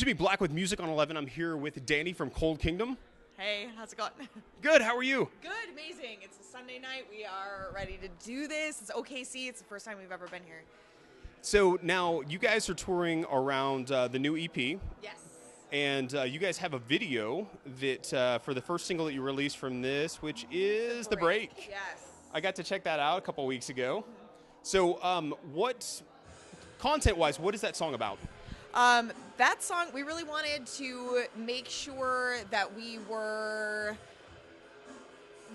Jimmy Black with Music on 11. I'm here with Danny from Cold Kingdom. Hey, how's it going? Good, how are you? Good, amazing. It's a Sunday night. We are ready to do this. It's OKC. It's the first time we've ever been here. So now you guys are touring around the new EP. Yes. And you guys have a video that for the first single that you released from this, which is The Break. Yes. I got to check that out a couple weeks ago. So content-wise, what is that song about? That song, we really wanted to make sure that we were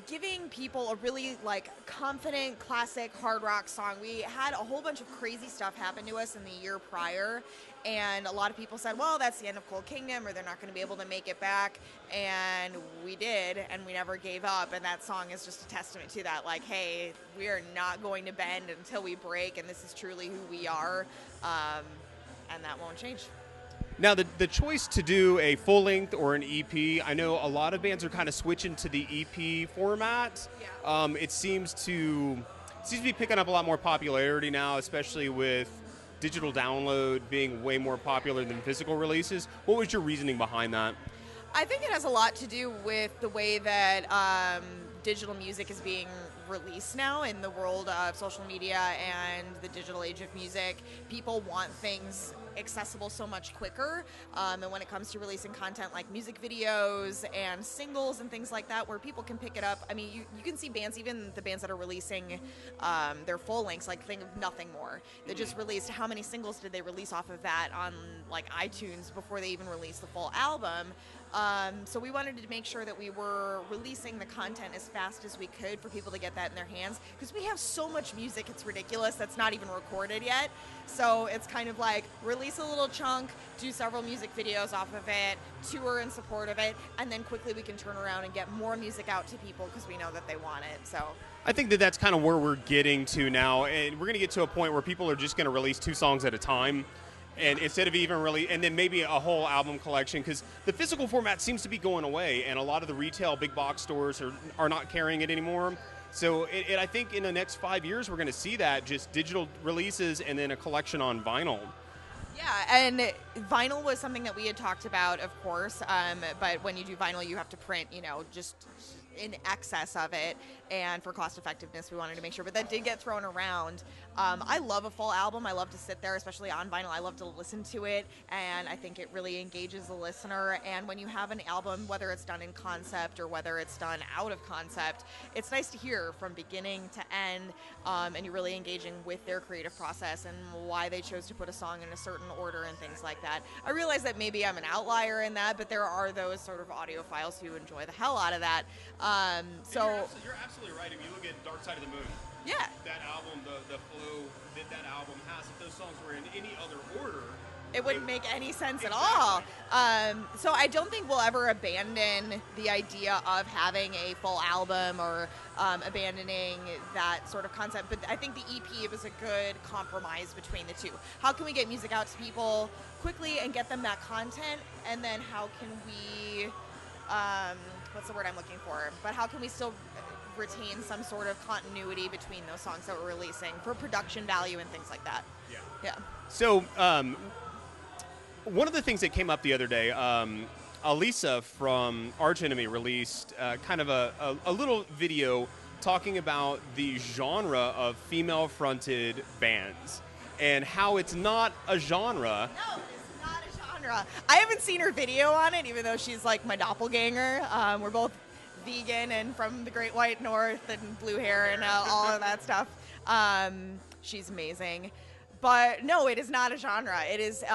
giving people a really confident classic hard rock song. We had a whole bunch of crazy stuff happen to us in the year prior, and a lot of people said, well, that's the end of Cold Kingdom, or they're not going to be able to make it back. And we did, and we never gave up, and that song is just a testament to that. Like, hey, we are not going to bend until we break, and this is truly who we are, and that won't change. Now, the choice to do a full-length or an EP, I know a lot of bands are kind of switching to the EP format. Yeah. It seems to be picking up a lot more popularity now, especially with digital download being way more popular than physical releases. What was your reasoning behind that? I think it has a lot to do with the way that digital music is being released now in the world of social media and the digital age of music. People want things accessible so much quicker, and when it comes to releasing content like music videos and singles and things like that, where people can pick it up. I mean, you can see bands, even the bands that are releasing their full lengths, like think of Nothing More. They just released, how many singles did they release off of that on iTunes before they even released the full album? So we wanted to make sure that we were releasing the content as fast as we could for people to get that in their hands, because we have so much music, it's ridiculous, that's not even recorded yet. So it's kind of like, release a little chunk, do several music videos off of it, tour in support of it, and then quickly we can turn around and get more music out to people because we know that they want it. So I think that that's kind of where we're getting to now, and we're going to get to a point where people are just going to release 2 songs at a time. And instead of even really, and then maybe a whole album collection, because the physical format seems to be going away, and a lot of the retail big box stores are not carrying it anymore. So I think in the next 5 years, we're going to see that, just digital releases and then a collection on vinyl. Yeah, and vinyl was something that we had talked about, of course, but when you do vinyl, you have to print, just in excess of it, and for cost effectiveness we wanted to make sure, but that did get thrown around. I love a full album. I love to sit there, especially on vinyl. I love to listen to it, and I think it really engages the listener. And when you have an album, whether it's done in concept or whether it's done out of concept, it's nice to hear from beginning to end, and you're really engaging with their creative process and why they chose to put a song in a certain order and things like that. I realize that maybe I'm an outlier in that, but there are those sort of audiophiles who enjoy the hell out of that. You're absolutely right. If you look at Dark Side of the Moon, yeah, that album, the flow that album has, if those songs were in any other order, it wouldn't make any sense exactly. at all. So I don't think we'll ever abandon the idea of having a full album or abandoning that sort of concept. But I think the EP was a good compromise between the two. How can we get music out to people quickly and get them that content? And then how can we, what's the word I'm looking for? But how can we still retain some sort of continuity between those songs that we're releasing for production value and things like that? Yeah. Yeah. So one of the things that came up the other day, Alisa from Arch Enemy released kind of a little video talking about the genre of female-fronted bands and how it's not a genre. No, it's not a genre. I haven't seen her video on it, even though she's like my doppelganger. We're both vegan and from the Great White North and blue hair and all of that stuff. She's amazing. But no, it is not a genre. It is.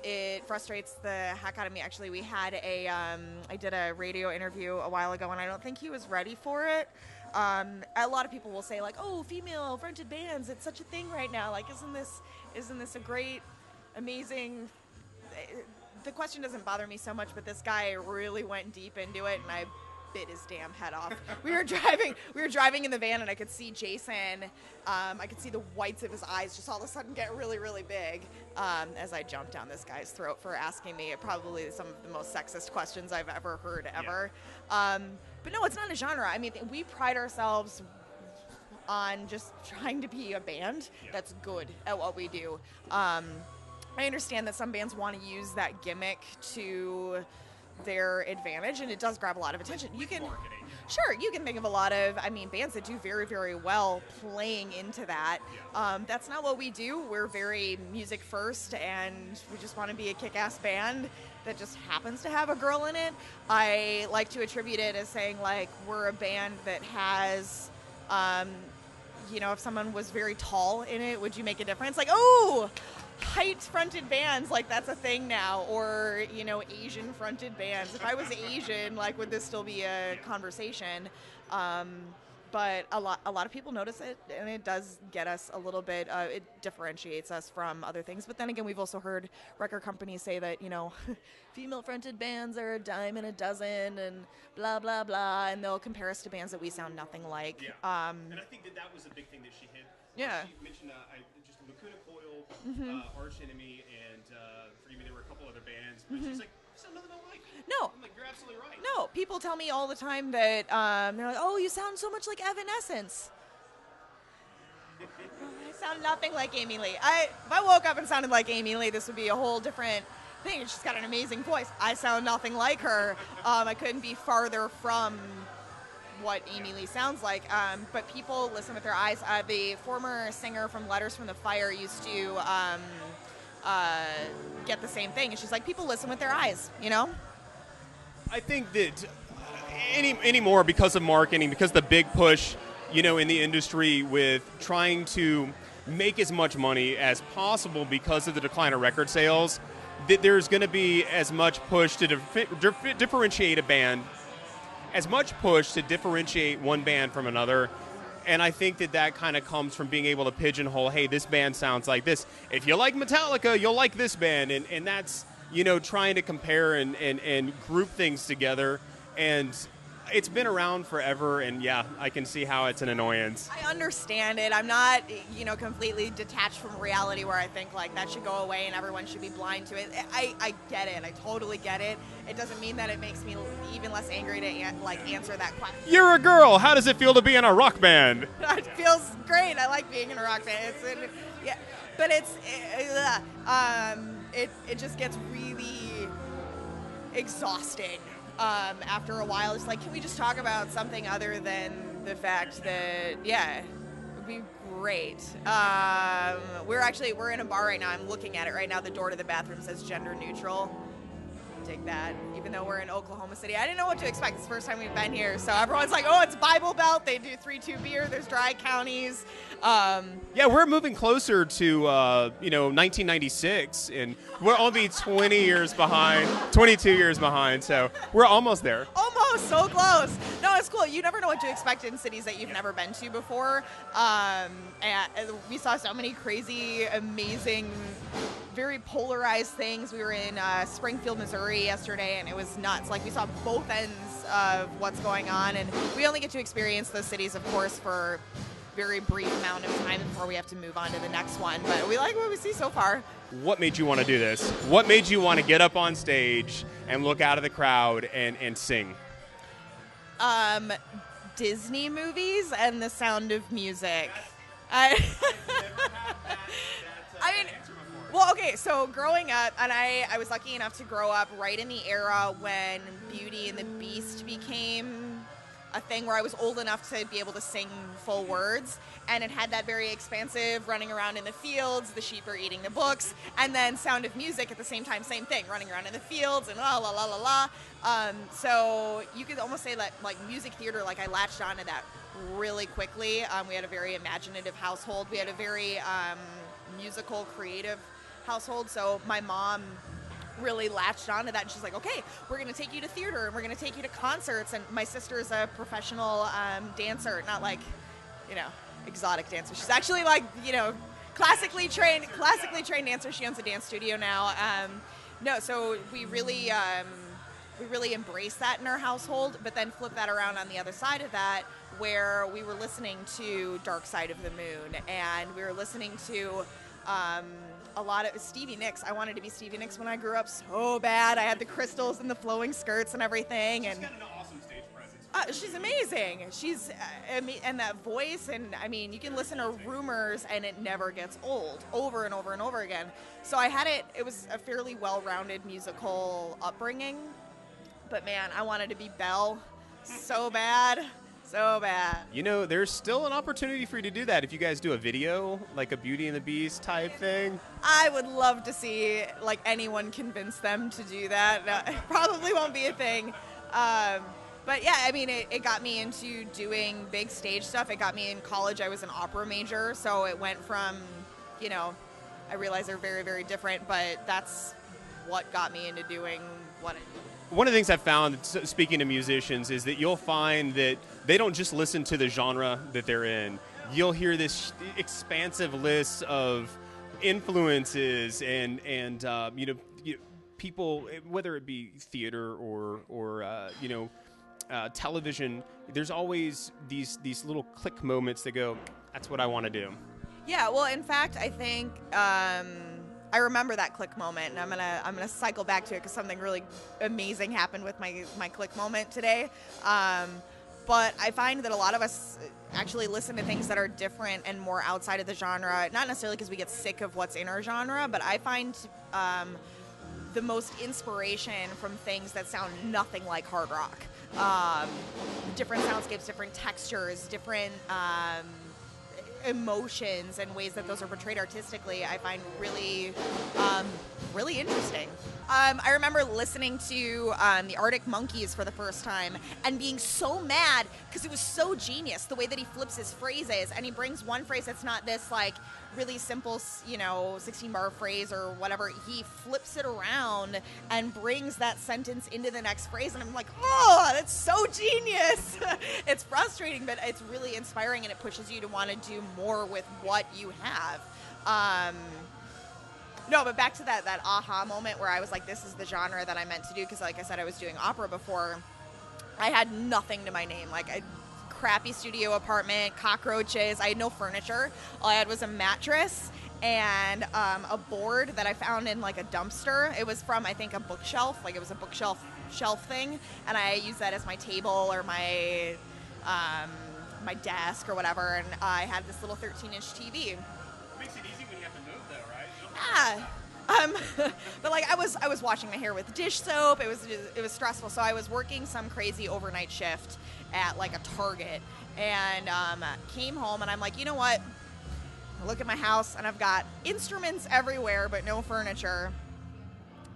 It frustrates the heck out of me. Actually, we had I did a radio interview a while ago, and I don't think he was ready for it. A lot of people will say, like, "Oh, female-fronted bands, it's such a thing right now. Like, isn't this a great, amazing?" The question doesn't bother me so much, but this guy really went deep into it, and I bit his damn head off. We were driving in the van, and I could see Jason. I could see the whites of his eyes just all of a sudden get really, really big as I jumped down this guy's throat for asking me probably some of the most sexist questions I've ever heard ever. Yeah. But no, it's not a genre. I mean, we pride ourselves on just trying to be a band that's good at what we do. I understand that some bands want to use that gimmick to their advantage, and it does grab a lot of attention. You can, sure, you can think of a lot of, bands that do very, very well playing into that. That's not what we do. We're very music first, and we just want to be a kick-ass band that just happens to have a girl in it. I like to attribute it as saying, like, we're a band that has, if someone was very tall in it, would you make a difference? Like, oh, height-fronted bands, like, that's a thing now. Or, Asian-fronted bands. If I was Asian, like, would this still be a conversation? But a lot of people notice it, and it does get us a little bit, it differentiates us from other things. But then again, we've also heard record companies say that, female-fronted bands are a dime a dozen and blah, blah, blah, and they'll compare us to bands that we sound nothing like. Yeah. And I think that was a big thing that she hit. Yeah. She mentioned just Lacuna Coil, Arch Enemy, and forgive me, there were a couple other bands, but she's like, I sound nothing alike. No. I'm like, you're absolutely right. No, people tell me all the time that they're like, oh, you sound so much like Evanescence. I sound nothing like Amy Lee. If I woke up and sounded like Amy Lee, this would be a whole different thing. She's got an amazing voice. I sound nothing like her. I couldn't be farther from what Amy Lee sounds like. But people listen with their eyes. The former singer from Letters from the Fire used to get the same thing. And she's like, people listen with their eyes, I think that anymore, because of marketing, because the big push, in the industry with trying to make as much money as possible because of the decline of record sales, that there's going to be as much push to differentiate a band, as much push to differentiate one band from another. And I think that kind of comes from being able to pigeonhole, hey, this band sounds like this. If you like Metallica, you'll like this band. And that's, trying to compare and group things together. And it's been around forever, and yeah, I can see how it's an annoyance. I understand it. I'm not, completely detached from reality where I think, like, that should go away and everyone should be blind to it. I get it. I totally get it. It doesn't mean that it makes me even less angry to, answer that question. You're a girl. How does it feel to be in a rock band? It feels great. I like being in a rock band. But it just gets really exhausting. After a while, it's like, can we just talk about something other than the fact that, yeah, it would be great. We're in a bar right now. I'm looking at it right now. The door to the bathroom says gender neutral. Take that, even though we're in Oklahoma City. I didn't know what to expect. It's the first time we've been here. So everyone's like, oh, it's Bible Belt. They do 3-2 beer. There's dry counties. Yeah, we're moving closer to, 1996, and we're only 22 years behind, so we're almost there. Almost, so close. No, it's cool. You never know what to expect in cities that you've never been to before. And we saw so many crazy, amazing, very polarized things. We were in Springfield, Missouri yesterday, and it was nuts. Like, we saw both ends of what's going on, and we only get to experience those cities, of course, for very brief amount of time before we have to move on to the next one. But we like what we see so far. What made you want to do this? What made you want to get up on stage and look out of the crowd and sing? Disney movies and The Sound of Music. Well, okay, so growing up, and I was lucky enough to grow up right in the era when Beauty and the Beast became a thing where I was old enough to be able to sing full words, and it had that very expansive running around in the fields, the sheep are eating the books, and then Sound of Music at the same time, same thing, running around in the fields and la la la la la. So you could almost say that, like, music theater, like, I latched onto that really quickly. We had a very imaginative household. We had a very musical, creative household. So my mom really latched onto that, and she's like, okay, we're going to take you to theater and we're going to take you to concerts. And my sister's a professional dancer, not like, exotic dancer. She's actually like, classically trained dancer. She owns a dance studio now. So we really embrace that in our household, but then flip that around on the other side of that, where we were listening to Dark Side of the Moon, and we were listening to a lot of Stevie Nicks. I wanted to be Stevie Nicks when I grew up so bad. I had the crystals and the flowing skirts and everything. She's And got an awesome stage presence. She's amazing. She's and that voice, and I mean, you can listen to Rumors, and it never gets old, over and over and over again. So I had it. It was a fairly well-rounded musical upbringing, but man, I wanted to be Belle so bad, so bad. You know, there's still an opportunity for you to do that if you guys do a video, like a Beauty and the Beast type thing. I would love to see like anyone convince them to do that. No, it probably won't be a thing. But yeah, I mean, it got me into doing big stage stuff. It got me in college. I was an opera major, so it went from, you know, I realize they're very, very different, but that's what got me into doing what I do. One of the things I've found, speaking to musicians, is that you'll find that they don't just listen to the genre that they're in. You'll hear this expansive list of influences and you know, people, whether it be theater or you know, television. There's always these little click moments that go, that's what I want to do. Yeah, well, in fact, I think I remember that click moment, and I'm gonna cycle back to it because something really amazing happened with my click moment today. But I find that a lot of us actually listen to things that are different and more outside of the genre, not necessarily because we get sick of what's in our genre, but I find the most inspiration from things that sound nothing like hard rock. Different soundscapes, different textures, different emotions and ways that those are portrayed artistically, I find really, really interesting. I remember listening to the Arctic Monkeys for the first time and being so mad because it was so genius the way that he flips his phrases, and he brings one phrase that's not this like really simple, you know, 16-bar phrase or whatever. He flips it around and brings that sentence into the next phrase, and I'm like, oh, that's so genius. It's frustrating, but it's really inspiring, and it pushes you to want to do more with what you have. No, but back to that aha moment where I was like, this is the genre that I meant to do, because like I said, I was doing opera before. I had nothing to my name. Like, a crappy studio apartment, cockroaches. I had no furniture. All I had was a mattress and a board that I found in like a dumpster. It was from, I think, a bookshelf. Like, it was a bookshelf thing, and I used that as my table or my my desk or whatever. And I had this little 13-inch TV. It makes it easy when you have to move, though, right? Yeah. But like I was washing my hair with dish soap. It was stressful. So I was working some crazy overnight shift at like a Target, and came home, and I'm like, you know what? I look at my house, and I've got instruments everywhere, but no furniture.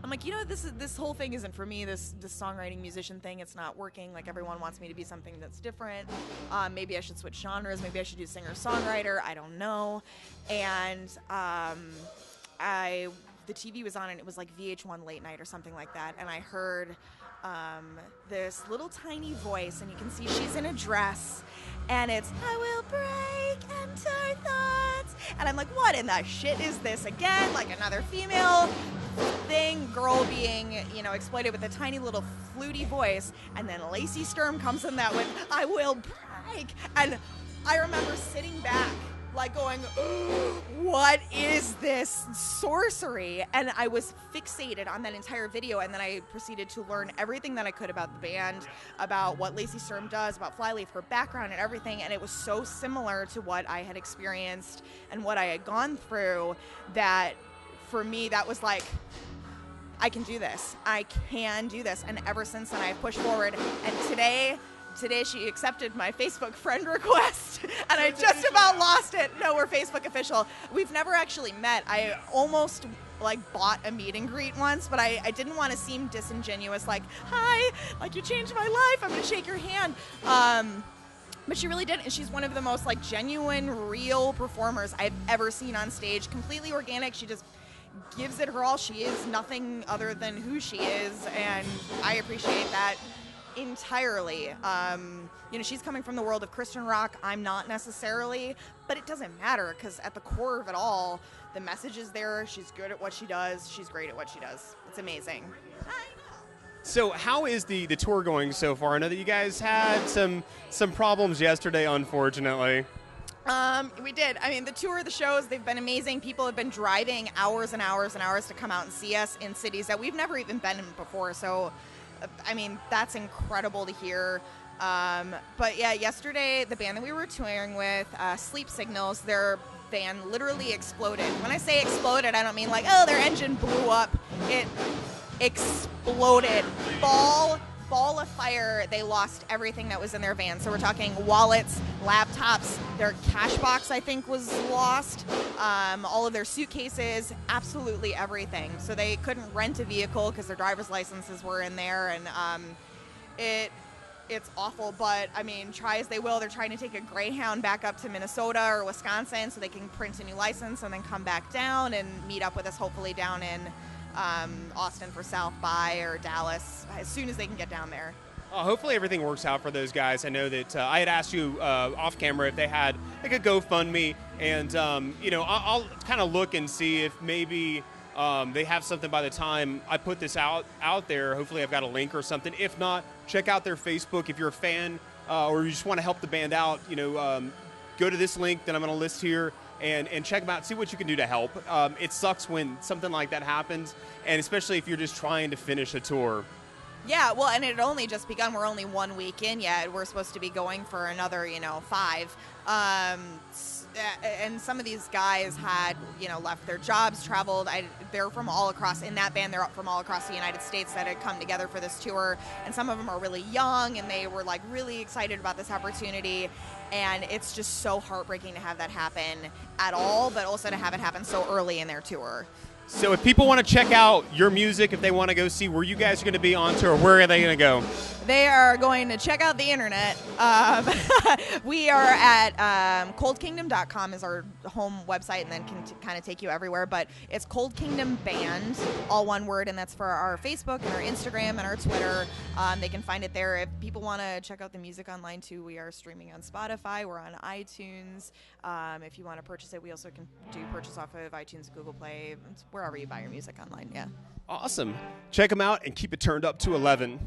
I'm like, you know, this whole thing isn't for me. This songwriting musician thing, it's not working. Like, everyone wants me to be something that's different. Maybe I should switch genres. Maybe I should do singer-songwriter. I don't know. And the TV was on, and it was like VH1 Late Night or something like that. And I heard this little tiny voice, and you can see she's in a dress, and it's, I will break enter thoughts. And I'm like, what in the shit is this again? Like, another female thing, girl being, you know, exploited with a tiny little fluty voice. And then Lacey Sturm comes in that with, I will break. And I remember sitting back, like, going, what is this sorcery? And I was fixated on that entire video, and then I proceeded to learn everything that I could about the band, about what Lacey Sturm does, about Flyleaf, her background and everything, and it was so similar to what I had experienced and what I had gone through that, for me, that was like, I can do this. I can do this. And ever since then, I've pushed forward, and today she accepted my Facebook friend request, and I just about lost it. No, we're Facebook official. We've never actually met. I almost like bought a meet and greet once, but I didn't want to seem disingenuous, like, hi, like, you changed my life, I'm gonna shake your hand. But she really didn't, and she's one of the most like genuine, real performers I've ever seen on stage. Completely organic. She just gives it her all. She is nothing other than who she is, and I appreciate that entirely. You know, she's coming from the world of Christian rock. I'm not necessarily, but it doesn't matter, because at the core of it all, the message is there. She's good at what she does. She's great at what she does. It's amazing. So how is the tour going so far? I know that you guys had some problems yesterday, unfortunately. We did. I mean, the tour, the shows, they've been amazing. People have been driving hours and hours and hours to come out and see us in cities that we've never even been in before. So, I mean, that's incredible to hear. But yeah, yesterday the band that we were touring with, Sleep Signals, their van literally exploded. When I say exploded, I don't mean like, oh, their engine blew up. It exploded. Ball of fire. They lost everything that was in their van. So we're talking wallets, laptops, their cash box I think was lost, all of their suitcases, absolutely everything. So they couldn't rent a vehicle because their driver's licenses were in there, and it's awful. But I mean, try as they will, they're trying to take a Greyhound back up to Minnesota or Wisconsin so they can print a new license and then come back down and meet up with us hopefully down in Austin for South by, or Dallas, as soon as they can get down there. Hopefully everything works out for those guys. I know that I had asked you off camera if they had like a GoFundMe, and I'll kind of look and see if maybe they have something by the time I put this out there. Hopefully I've got a link or something. If not, check out their Facebook. If you're a fan or you just want to help the band out, go to this link that I'm going to list here. And check them out, see what you can do to help. It sucks when something like that happens, and especially if you're just trying to finish a tour. Yeah, well, and it had only just begun. We're only 1 week in yet. We're supposed to be going for another, 5. And some of these guys had, left their jobs, traveled. They're from all across, in that band, they're from all across the United States that had come together for this tour. And some of them are really young, and they were, really excited about this opportunity. And it's just so heartbreaking to have that happen at all, but also to have it happen so early in their tour. So if people want to check out your music, if they want to go see where you guys are going to be on tour, where are they going to go? They are going to check out the internet. We are at coldkingdom.com is our home website, and then can kind of take you everywhere. But it's Cold Kingdom Band, all one word, and that's for our Facebook and our Instagram and our Twitter. They can find it there. If people want to check out the music online too, we are streaming on Spotify. We're on iTunes. If you want to purchase it, we also can do purchase off of iTunes, Google Play, wherever you buy your music online. Yeah. Awesome. Check them out and keep it turned up to 11.